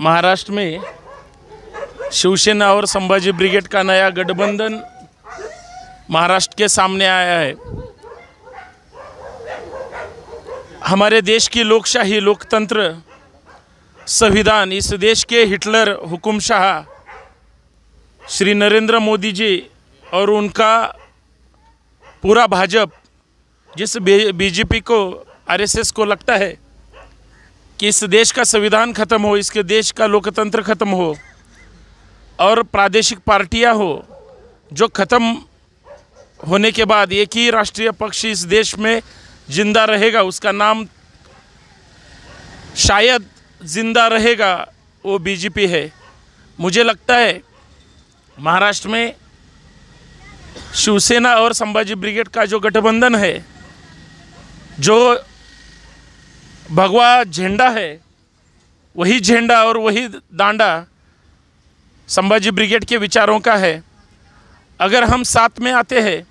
महाराष्ट्र में शिवसेना और संभाजी ब्रिगेड का नया गठबंधन महाराष्ट्र के सामने आया है। हमारे देश की लोकशाही, लोकतंत्र, संविधान, इस देश के हिटलर हुकुमशाह श्री नरेंद्र मोदी जी और उनका पूरा भाजपा, जिस बीजेपी को, आरएसएस को लगता है कि इस देश का संविधान खत्म हो, इसके देश का लोकतंत्र खत्म हो और प्रादेशिक पार्टियां हो, जो खत्म होने के बाद एक ही राष्ट्रीय पक्ष इस देश में जिंदा रहेगा, उसका नाम शायद जिंदा रहेगा, वो बीजेपी है। मुझे लगता है महाराष्ट्र में शिवसेना और संभाजी ब्रिगेड का जो गठबंधन है, जो भगवा झंडा है, वही झंडा और वही डांडा संभाजी ब्रिगेड के विचारों का है। अगर हम साथ में आते हैं,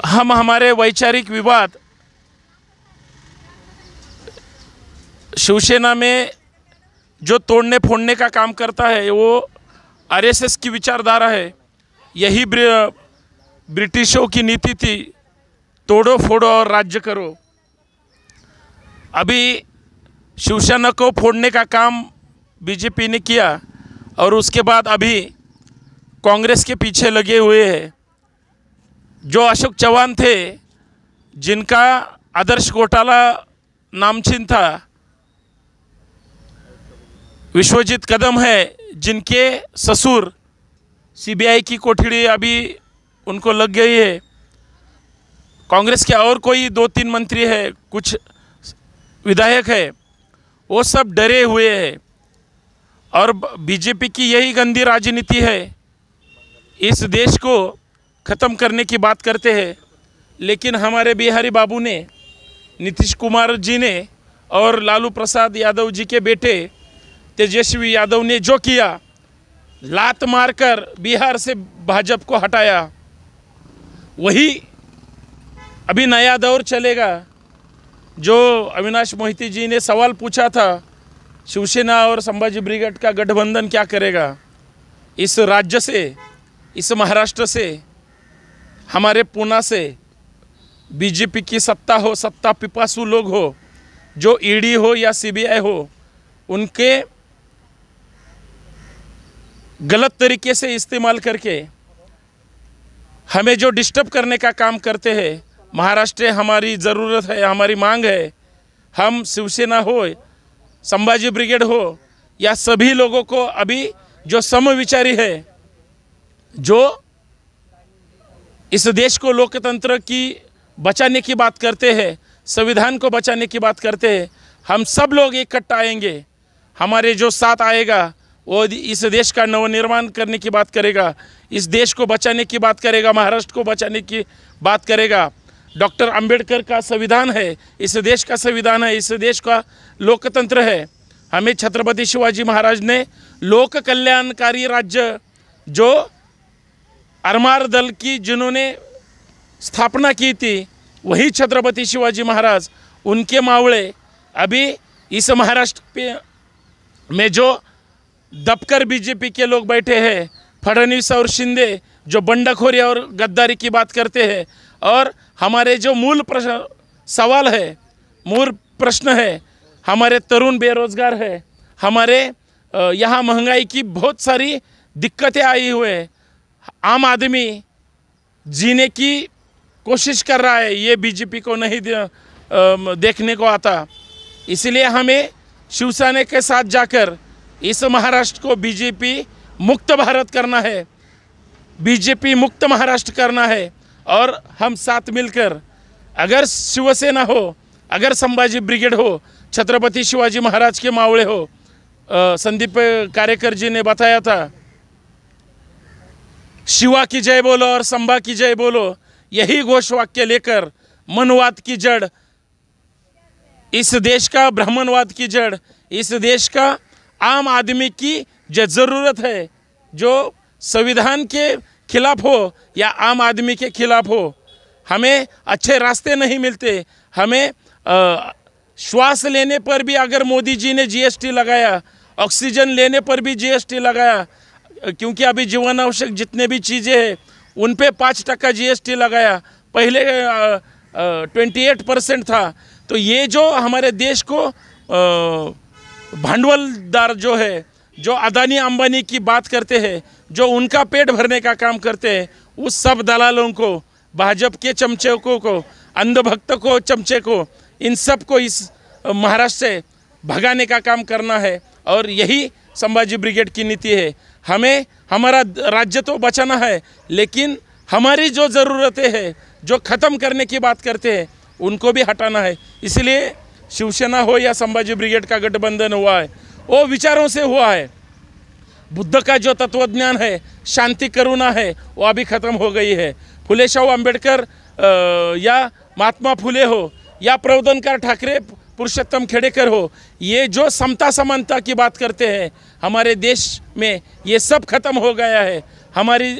हम हमारे वैचारिक विवाद शिवसेना में जो तोड़ने फोड़ने का काम करता है वो आरएसएस की विचारधारा है। यही ब्रिटिशों की नीति थी, तोड़ो फोड़ो और राज्य करो। अभी शिवसेना को फोड़ने का काम बीजेपी ने किया और उसके बाद अभी कांग्रेस के पीछे लगे हुए हैं। जो अशोक चव्हाण थे, जिनका आदर्श घोटाला नामचीन था, विश्वजीत कदम है, जिनके ससुर सीबीआई की कोठरी अभी उनको लग गई है। कांग्रेस के और कोई 2-3 मंत्री है, कुछ विधायक है, वो सब डरे हुए हैं और बीजेपी की यही गंदी राजनीति है। इस देश को ख़त्म करने की बात करते हैं, लेकिन हमारे बिहारी बाबू ने, नीतीश कुमार जी ने और लालू प्रसाद यादव जी के बेटे तेजस्वी यादव ने जो किया, लात मारकर बिहार से भाजपा को हटाया, वही अभी नया दौर चलेगा। जो अविनाश मोहिती जी ने सवाल पूछा था, शिवसेना और संभाजी ब्रिगेड का गठबंधन क्या करेगा इस राज्य से, इस महाराष्ट्र से, हमारे पुणे से बीजेपी की सत्ता हो, सत्ता पिपासु लोग हो, जो ईडी हो या सीबीआई हो, उनके गलत तरीके से इस्तेमाल करके हमें जो डिस्टर्ब करने का काम करते हैं। महाराष्ट्र हमारी ज़रूरत है, हमारी मांग है। हम शिवसेना हो, संभाजी ब्रिगेड हो, या सभी लोगों को अभी जो समविचारी है, जो इस देश को लोकतंत्र की बचाने की बात करते हैं, संविधान को बचाने की बात करते हैं, हम सब लोग इकट्ठा आएंगे। हमारे जो साथ आएगा वो इस देश का नवनिर्माण करने की बात करेगा, इस देश को बचाने की बात करेगा, महाराष्ट्र को बचाने की बात करेगा। डॉक्टर अंबेडकर का संविधान है, इस देश का संविधान है, इस देश का लोकतंत्र है। हमें छत्रपति शिवाजी महाराज ने लोक कल्याणकारी राज्य, जो आरमार दल की जिन्होंने स्थापना की थी, वही छत्रपति शिवाजी महाराज, उनके मावळे अभी इस महाराष्ट्र में जो दबकर बीजेपी के लोग बैठे हैं, फडणवीस और शिंदे, जो बंडखोरी और गद्दारी की बात करते हैं। और हमारे जो मूल सवाल है, मूल प्रश्न है, हमारे तरुण बेरोजगार है, हमारे यहाँ महंगाई की बहुत सारी दिक्कतें आई हुए हैं, आम आदमी जीने की कोशिश कर रहा है, ये बीजेपी को नहीं देखने को आता। इसलिए हमें शिवसेना के साथ जाकर इस महाराष्ट्र को बीजेपी मुक्त भारत करना है, बीजेपी मुक्त महाराष्ट्र करना है। और हम साथ मिलकर, अगर शिवसेना हो, अगर संभाजी ब्रिगेड हो, छत्रपति शिवाजी महाराज के मावळे हो, संदीप कार्यकर जी ने बताया था, शिवा की जय बोलो और संभा की जय बोलो, यही घोष वाक्य लेकर मनवाद की जड़, इस देश का ब्राह्मणवाद की जड़, इस देश का आम आदमी की जो ज़रूरत है, जो संविधान के खिलाफ हो या आम आदमी के खिलाफ हो, हमें अच्छे रास्ते नहीं मिलते। हमें श्वास लेने पर भी अगर मोदी जी ने जीएसटी लगाया, ऑक्सीजन लेने पर भी जीएसटी लगाया, क्योंकि अभी जीवन आवश्यक जितने भी चीज़ें हैं उन पे 5% जीएसटी लगाया, पहले 28% था। तो ये जो हमारे देश को भांडवलदार जो है, जो अदानी अंबानी की बात करते हैं, जो उनका पेट भरने का काम करते हैं, उस सब दलालों को, भाजपा के चमचे को, अंधभक्त को, चमचे को, इन सब को इस महाराष्ट्र से भगाने का काम करना है। और यही संभाजी ब्रिगेड की नीति है। हमें हमारा राज्य तो बचाना है, लेकिन हमारी जो ज़रूरतें हैं, जो ख़त्म करने की बात करते हैं, उनको भी हटाना है। इसलिए शिवसेना हो या संभाजी ब्रिगेड का गठबंधन हुआ है, वो विचारों से हुआ है। बुद्ध का जो तत्वज्ञान है, शांति करुणा है, वो अभी ख़त्म हो गई है। फुले शाहू अम्बेडकर या महात्मा फुले हो या प्रबोधनकार ठाकरे, पुरुषोत्तम खेड़ेकर हो, ये जो समता समानता की बात करते हैं हमारे देश में, ये सब खत्म हो गया है। हमारी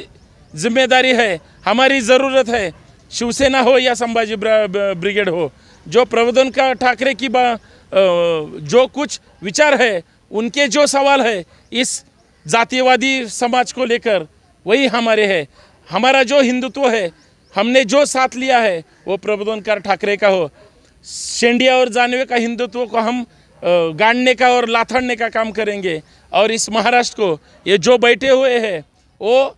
जिम्मेदारी है, हमारी ज़रूरत है, शिवसेना हो या संभाजी ब्रिगेड हो, जो प्रबोधनकार ठाकरे की जो कुछ विचार है, उनके जो सवाल है इस जातिवादी समाज को लेकर, वही हमारे है। हमारा जो हिंदुत्व है, हमने जो साथ लिया है, वो प्रबोधनकार ठाकरे का हो। शेंडिया और जानवे का हिंदुत्व को हम गाड़ने का और लाथड़ने का काम करेंगे। और इस महाराष्ट्र को, ये जो बैठे हुए हैं, वो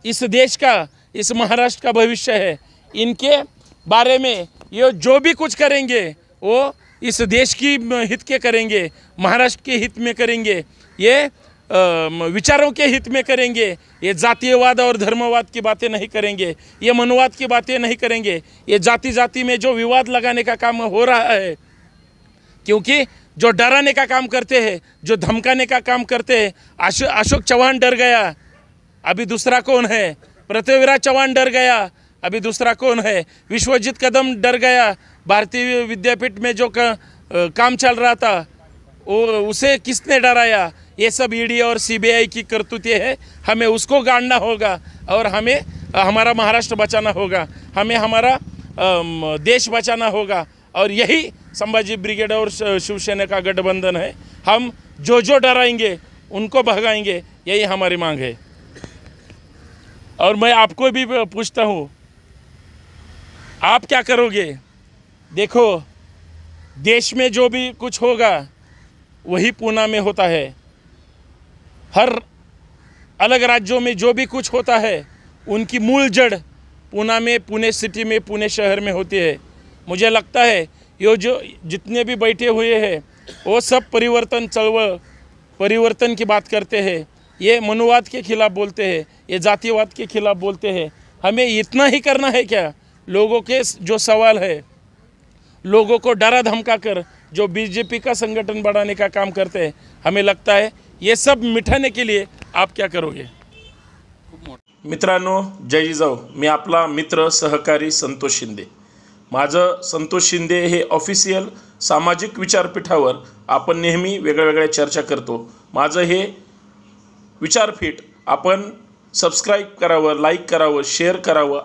इस देश का, इस महाराष्ट्र का भविष्य है। इनके बारे में ये जो भी कुछ करेंगे, वो इस देश की हित के करेंगे, महाराष्ट्र के हित में करेंगे, ये विचारों के हित में करेंगे। ये जातीयवाद और धर्मवाद की बातें नहीं करेंगे, ये मनोवाद की बातें नहीं करेंगे। ये जाति जाति में जो विवाद लगाने का काम हो रहा है, क्योंकि जो डराने का काम करते हैं, जो धमकाने का काम करते हैं, अशोक चौहान डर गया, अभी दूसरा कौन है? पृथ्वीराज चौहान डर गया, अभी दूसरा कौन है? विश्वजीत कदम डर गया, भारतीय विद्यापीठ में जो काम चल रहा था, उसे किसने डराया? ये सब ईडी और सीबीआई की करतूतें हैं। हमें उसको गाड़ना होगा और हमें हमारा महाराष्ट्र बचाना होगा, हमें हमारा देश बचाना होगा। और यही संभाजी ब्रिगेड और शिवसेना का गठबंधन है। हम जो डराएंगे उनको भगाएंगे, यही हमारी मांग है। और मैं आपको भी पूछता हूँ, आप क्या करोगे? देखो, देश में जो भी कुछ होगा वही पूना में होता है। हर अलग राज्यों में जो भी कुछ होता है, उनकी मूल जड़ पूना में, पुणे सिटी में, पुणे शहर में होती है। मुझे लगता है ये जो जितने भी बैठे हुए हैं, वो सब परिवर्तन चळवळ, परिवर्तन की बात करते हैं। ये मनोवाद के खिलाफ बोलते हैं, ये जातिवाद के खिलाफ बोलते हैं। हमें इतना ही करना है क्या? लोगों के जो सवाल है, लोगों को डरा धमका कर जो बीजेपी का संगठन बढ़ाने का काम करते हैं, हमें लगता है ये सब मिटाने के लिए आप क्या करोगे? मित्रांनो, जय जिजाऊ. मी आपला मित्र सहकारी संतोष शिंदे. माझं संतोष शिंदे हे ऑफिशियल सामाजिक विचारपीठावर आपण नेहमी वेगळ्या चर्चा करतो. माझं हे विचारपीठ आपण सबस्क्राईब करावं, लाईक करावं, शेअर करावं.